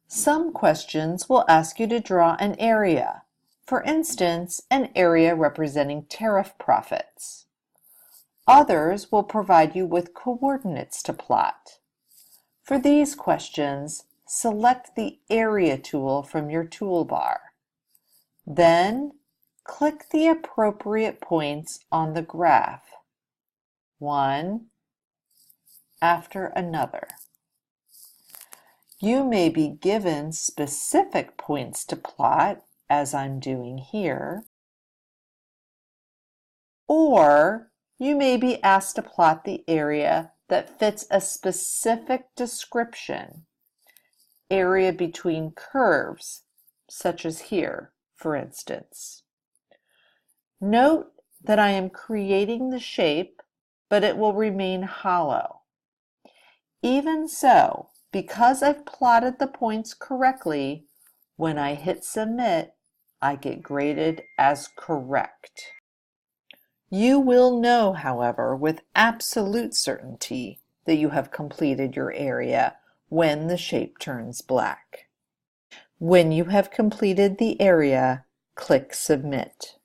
Some questions will ask you to draw an area. For instance, an area representing tariff profits. Others will provide you with coordinates to plot. For these questions, select the Area tool from your toolbar. Then, click the appropriate points on the graph, one after another. You may be given specific points to plot, as I'm doing here, or you may be asked to plot the area that fits a specific description, area between curves, such as here, for instance. Note that I am creating the shape, but it will remain hollow. Even so, because I've plotted the points correctly, when I hit submit, I get graded as correct. You will know, however, with absolute certainty that you have completed your area when the shape turns black. When you have completed the area, click Submit.